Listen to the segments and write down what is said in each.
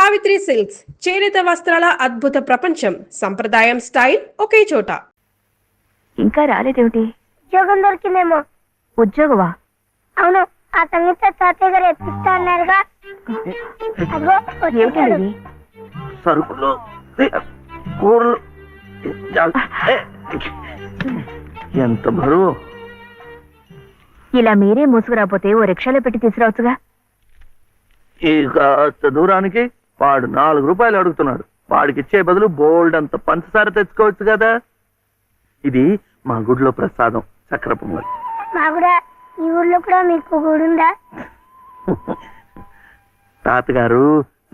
Savitri silks చేనేత వస్త్రాల అద్భుత ప్రపంచం. సంప్రదాయం స్టైల్ ఒకే చోట. ఇంకా రాలేదేమిటి? ఉద్యోగం దొరికిందేమో. ఉద్యోగమా? అవును, ఆ సంగీత తాతయ్య గారు ఎప్పిస్తా అన్నారుగా. ఏమిటది? సరుకులు, కూరలు, ఎంత బరువు. ఇలా మీరే మూసుకురాపోతే ఓ రిక్షాలో పెట్టి తీసుకురావచ్చుగా. ఈ కాస్త దూరానికి వాడు 4 రూపాయలు అడుగుతున్నాడు. వాడికి ఇచ్చే బదులు బోల్డ్ అంత పంచదార తెచ్చుకోవచ్చు కదా. ఇది మా గుడిలో ప్రసాదం, చక్కెర పొంగల్. మా కూడా ఈ ఊర్లో కూడా మీకు గుడి ఉందా? తాతగారు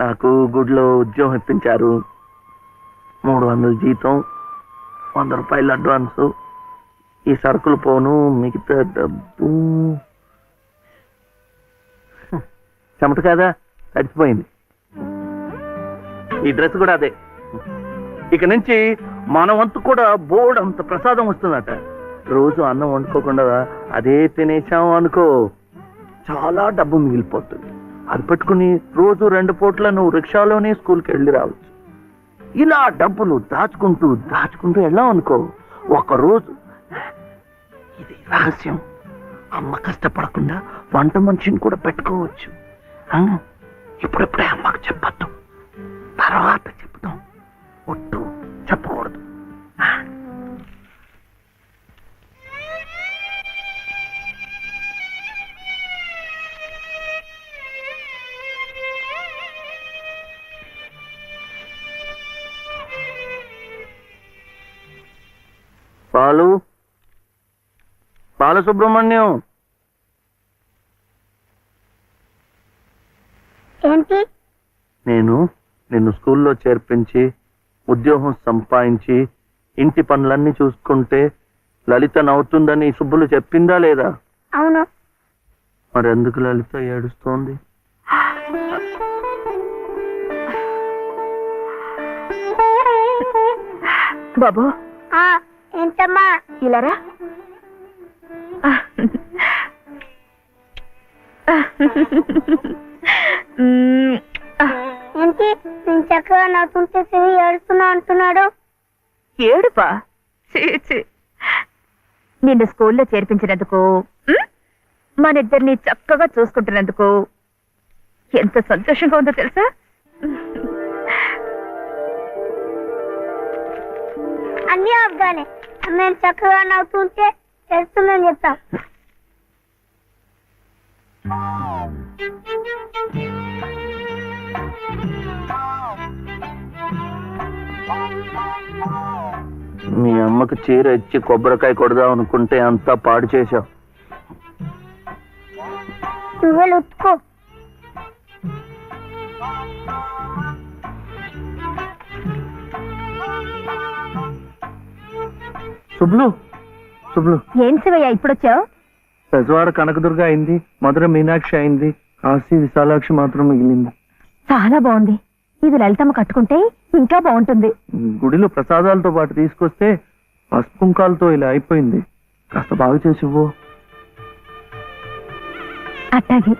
నాకు గుడిలో ఉద్యోగం ఇప్పించారు. 300 జీతం, 100 రూపాయలు అడ్వాన్సు. ఈ సరుకులు పోను, మిగతా డబ్బు చెమట కదా, తడిచిపోయింది. ఈ డ్రెస్ కూడా అదే. ఇక నుంచి మన వంతు కూడా బోర్డు అంత ప్రసాదం వస్తుందట. రోజు అన్నం వండుకోకుండా అదే తినేసాం అనుకో, చాలా డబ్బు మిగిలిపోతుంది. అది పెట్టుకుని రోజు 2 పూట్ల నువ్వు రిక్షాలోనే స్కూల్కి వెళ్ళి రావచ్చు. ఇలా డబ్బులు దాచుకుంటూ దాచుకుంటూ వెళ్ళాం అనుకో, ఒకరోజు, ఇది రహస్యం, అమ్మ కష్టపడకుండా వంట మనిషిని కూడా పెట్టుకోవచ్చు. ఇప్పుడెప్పుడే అమ్మకు చెప్పద్దు, తర్వాత చెప్తాం. ఒట్టు చెప్పకూడదు. బాలసుబ్రహ్మణ్యం, ఏంటి? నేను నిన్ను స్కూల్లో చేర్పించి ఉద్యోగం సంపాదించి ఇంటి పనులన్నీ చూసుకుంటే లలిత నవ్వుతుందని సుబ్బులు చెప్పిందా లేదా? అవును. మరెందుకు లలిత ఏడుస్తోంది? బాబు. ఏంటమ్మా? ఇలారా. ఏంటి నేను చక్కగా నవ్వుతుంటే తిరిగి ఏడుస్తున్నా అంటున్నాడు? ఏడుపా? నిన్ను స్కూల్లో చేర్పించినందుకు, మన ఇద్దరిని చక్కగా చూసుకుంటున్నందుకు ఎంత సంతోషంగా ఉందో తెలుసా? అన్నీ అబ్బానే. మేము చక్కగా నవ్వుతుంటే ఏడుస్తుందని చెప్తాం. మీ అమ్మకు చీర ఇచ్చి కొబ్బరికాయ కొడదాం అనుకుంటే అంతా పాడు చేశావు. నువ్వే ఉత్తుకో. శుభ్లు, శుభ్లు. ఏం శివయ్య ఇప్పుడొచ్చావు? పెజవాడ కనకదుర్గ అయింది, మధుర మీనాక్షి అయింది, కాశీ విశాలాక్షి మాత్రం మిగిలింది. చాలా బాగుంది. ఇది లలితమ్మ కట్టుకుంటే ఇంకా బాగుంటుంది. గుడిలో ప్రసాదాలతో పాటు తీసుకొస్తే పసుపు కుంకాలతో ఇలా అయిపోయింది. కాస్త బాగు చేసి ఇవ్వు. అట్టాగే.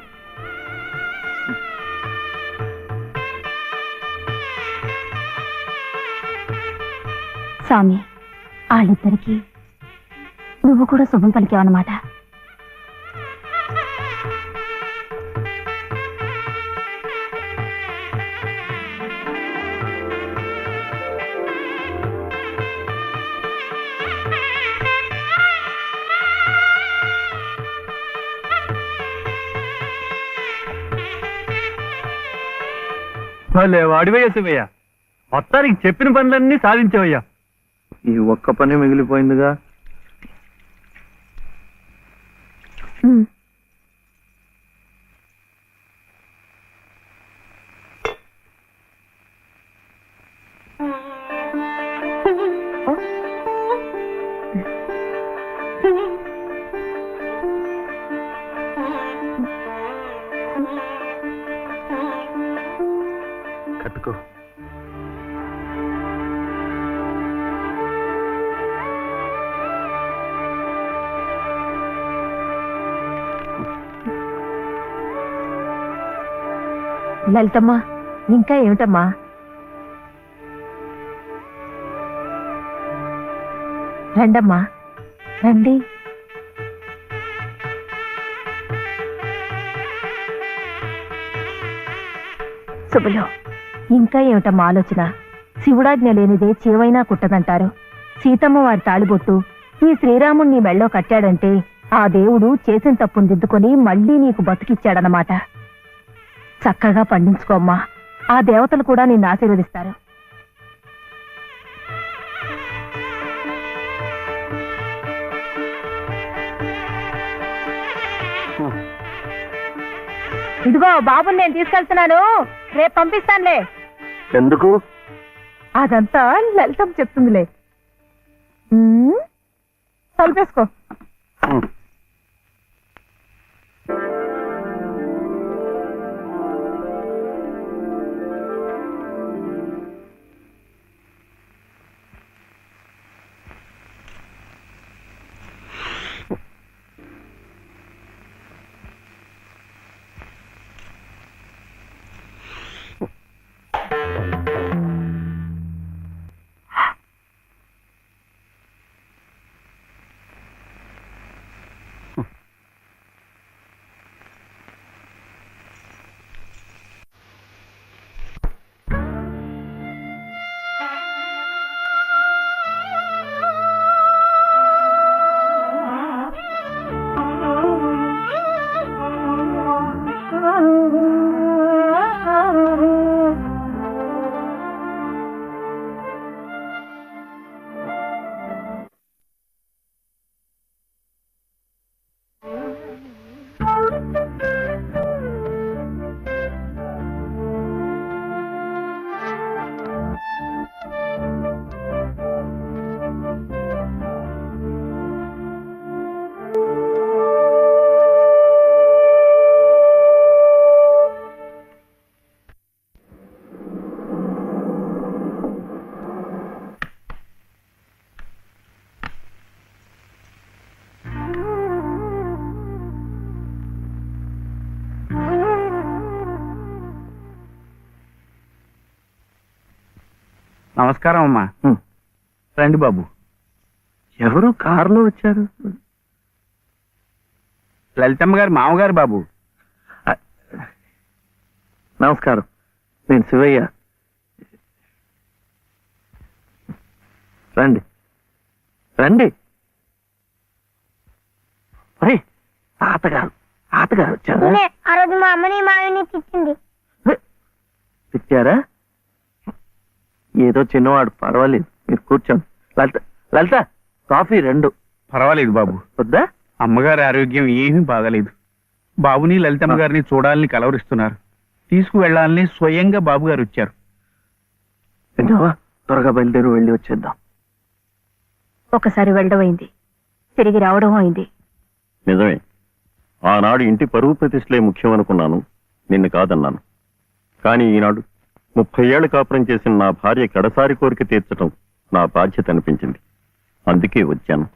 స్వామి, వాళ్ళిద్దరికి నువ్వు కూడా శుభం పలికావన్నమాట. వాడివయ్యా శివయ్య, మొత్తానికి చెప్పిన పనులన్నీ సాధించవయ్యా. ఈ ఒక్క పని మిగిలిపోయిందిగా. కట్టుకో. లలితమ్మ, ఇంకా ఏమిటమ్మా? రండమ్మా, రండి. శుభలో ఇంకా ఏమిటమ్మా ఆలోచన? శివుడాజ్ఞ లేనిదే చేవైనా కుట్టదంటారు. సీతమ్మ వారి తాళిబొట్టు ఈ శ్రీరాముణ్ణి మెళ్ళో కట్టాడంటే ఆ దేవుడు చేసిన తప్పును దిద్దుకొని మళ్ళీ నీకు బతికిచ్చాడనమాట. చక్కగా పండించుకోమ్మా, ఆ దేవతలు కూడా నిన్ను ఆశీర్వదిస్తారు. ఇదిగో బాబుని నేను తీసుకెళ్తున్నాను, రేపు పంపిస్తానులే. ఎందుకు? అదంతా లలితం చెప్తుందిలే. తలుపేసుకో. నమస్కారం అమ్మా. రండి బాబు. ఎవరు కారులో వచ్చారు? లలితమ్మ గారి మామగారు బాబు. నమస్కారం, నేను శివయ్య. రండి రండి. తాతగారు తాతగారు వచ్చారా? నేనే ఆ రోజు మా అమ్మని మావిని తిట్టింది. తిట్టారా? ఏదో చిన్నవాడు, పర్వాలేదు, మీరు కూర్చోండి. లలిత లలిత కాఫీ 2. పర్వాలేదు బాబు. వద్దా? అమ్మగారి ఆరోగ్యం ఏమీ బాగలేదు. బాబుని లలితమ్మ గారిని చూడాలని కలవరిస్తున్నారు. తీసుకువెళ్లాలని స్వయంగా బాబు గారు వచ్చారు. విన్నావా? త్వరగా బయలుదేరి వెళ్ళి వచ్చేద్దాం. ఒకసారి వెళ్ళడం అయింది, తిరిగి రావడం అయింది. నిజమే, ఆనాడు ఇంటి పరువు ప్రతిష్టలే ముఖ్యం అనుకున్నాను, నిన్ను కాదన్నాను. కానీ ఈనాడు 30 ఏళ్ల కాపురం చేసిన నా భార్య కడసారి కోరిక తీర్చడం నా బాధ్యత అనిపించింది. అందుకే వచ్చాను.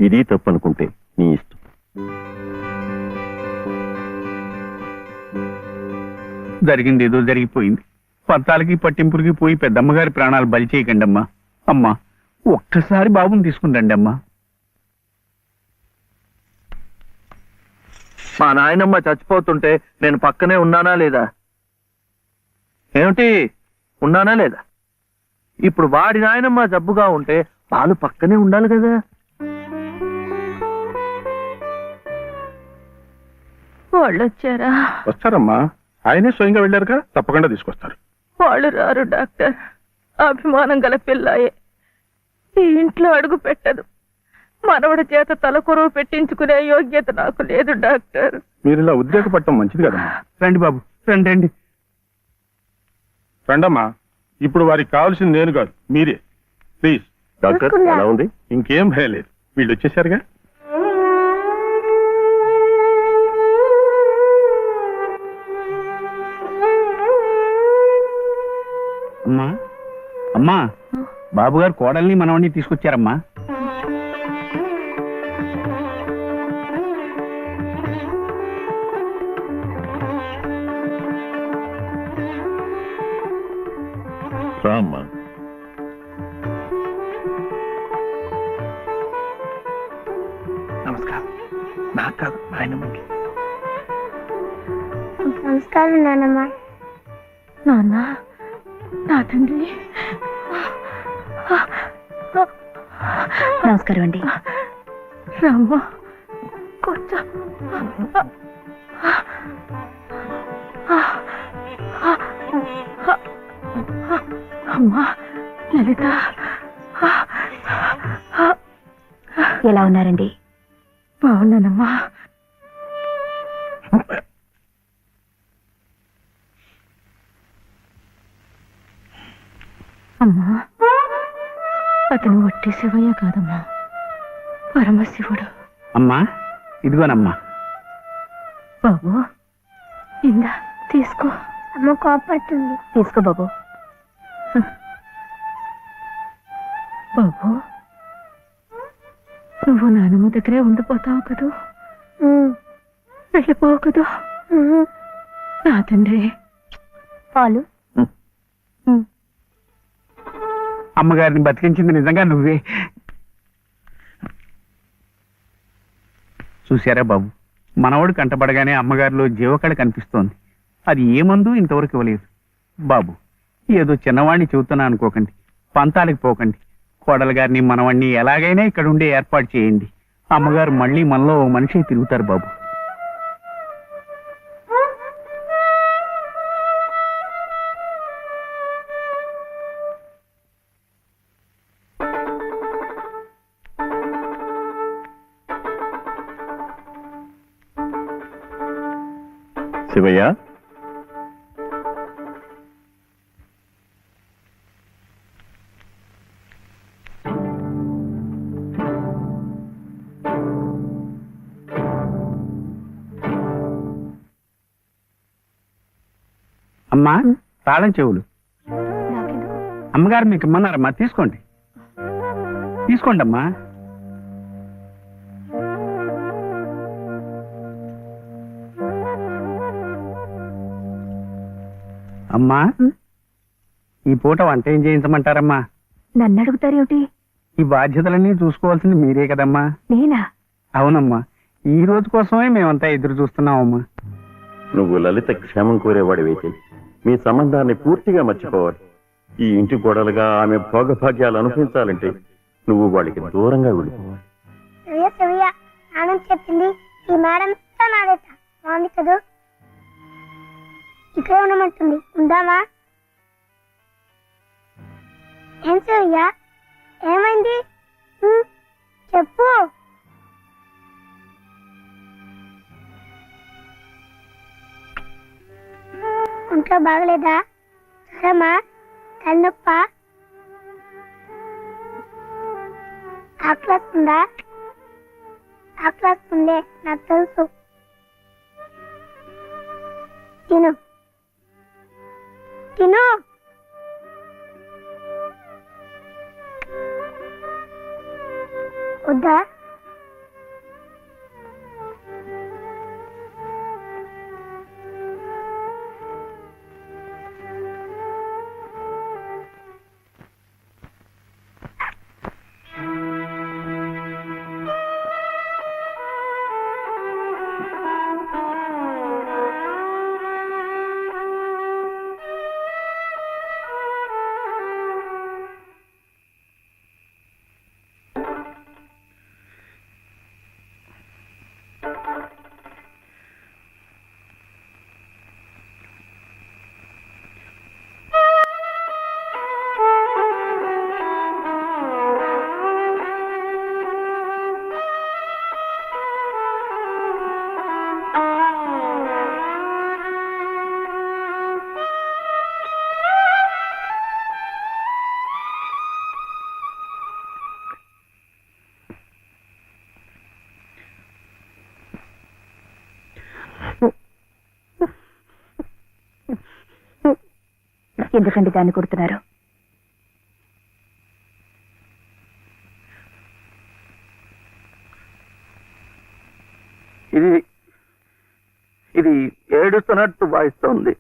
ఇది తప్పనుకుంటే నీ ఇష్టం. జరిగింది ఏదో జరిగిపోయింది. పత్తాలకి పట్టింపులకి పోయి పెద్దమ్మగారి ప్రాణాలు బలి చేయకండి అమ్మా. అమ్మా, ఒక్కసారి బాబుని తీసుకుని రండి అమ్మా. మా నాయనమ్మ చచ్చిపోతుంటే నేను పక్కనే ఉన్నానా లేదా? ఏమిటి, ఉన్నానా లేదా? ఇప్పుడు వాడి నాయనమ్మ జబ్బుగా ఉంటే వాళ్ళు పక్కనే ఉండాలి కదా. వాళ్ళు వచ్చారా? వస్తారమ్మా, ఆయనే స్వయంగా వెళ్ళారుగా, తప్పకుండా తీసుకొస్తారు. వాళ్ళు రారు డాక్టర్. అభిమానం గల పిల్లాయే, ఈ ఇంట్లో అడుగు పెట్టదు. మనవడి చేత తలకొరవ పెట్టించుకునే యోగ్యత నాకు లేదు డాక్టర్. మీరు ఇలా ఉద్రేకపడటం మంచిది కదమ్మా. రండి బాబు, రండి రండి. రండమ్మా, ఇప్పుడు వారికి కావాల్సింది నేను కాదు, మీరే. ప్లీజ్. డాక్టర్ ఎలా ఉంది? ఇంకేం భయం లేదు, వీళ్ళు వచ్చేసారుగా. అమ్మా అమ్మా, బాబు గారు కోడల్ని మనవడిని తీసుకొచ్చారమ్మా. రామ్మా. నమస్కారం. నాకు కాదు, ఆయనమ్మకి. నమస్కారం నాన్నమ్మ. నాన్న, నా తండ్రి. నమస్కారం అండి. రామ్మ, కూర్చో. అమ్మా లలిత, ఎలా ఉన్నారండి? బాగున్నానమ్మా. అమ్మా, అతను ఒట్టి శివయ్య కాదమ్మా, పరమశివుడు. అమ్మా ఇదిగోనమ్మా. బాబు, ఇందా తీసుకో. అమ్మ కోపడుతుంది. తీసుకో బాబు. బాబు, నువ్వు నానమ్మ దగ్గరే ఉండిపోతావు కదూ, వెళ్ళిపోవు కదూ. నా తండ్రి. పాలు. అమ్మగారిని బతికించింది నిజంగా నువ్వే. చూశారా బాబు, మనవడు కంటపడగానే అమ్మగారిలో జీవకళ కనిపిస్తోంది. అది ఏ మందు ఇంతవరకు ఇవ్వలేదు. బాబు, ఏదో చిన్నవాణ్ణి చెబుతున్నా అనుకోకండి, పంతాలకు పోకండి. కోడలు గారిని మనవాణ్ణి ఎలాగైనా ఇక్కడ ఉండే ఏర్పాటు చేయండి. అమ్మగారు మళ్ళీ మనలో ఓ మనిషి తిరుగుతారు బాబు. శివయ్య, అమ్మా తాళం చెవులు. అమ్మగారు మీకు ఇమ్మన్నారమ్మా, తీసుకోండి. తీసుకోండి అమ్మా. అమ్మా, ఈ పూట వంట ఏం చేయించమంటారమ్మా? నన్ను అడుగుతారేమిటి? ఈ బాధ్యతలన్నీ చూసుకోవాల్సింది మీరే కదమ్మా. నేనా? అవునమ్మా, ఈ రోజు కోసమే మేమంతా ఎదురు చూస్తున్నామమ్మా. నువ్వు లలిత క్షేమం కోరేవాడివైతే మీ సంబంధాన్ని పూర్తిగా మర్చిపోవాలి. ఈ ఇంటి గొడవలుగా ఆమె భోగభాగ్యాలు అనుభవించాలంటే నువ్వు వాడికి దూరంగా వెళ్ళిపోవాలి. సవ్య సవ్య నాన్న చెప్పింది ఈ మేడం నాడేట బాగుంది కదూ. ఇక్కడే ఉండమంటుంది, ఉందామా? ఏం సవ్య, ఏమైంది? చెప్పు. ఒంట్లో బాగలేదా? జ్వరమా? తలనొప్ప? ఆకలిస్తుందా? ఆకలిస్తుందే, నాకు తెలుసు. తిను తిను. వద్దా? ఎందుకండి దాన్ని కొడుతున్నారు? ఇది ఇది ఏడుస్తున్నట్టు భావిస్తోంది.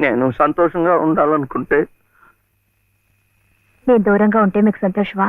నేను సంతోషంగా ఉండాలనుకుంటే నేను దూరంగా ఉంటే మీకు సంతోషమా?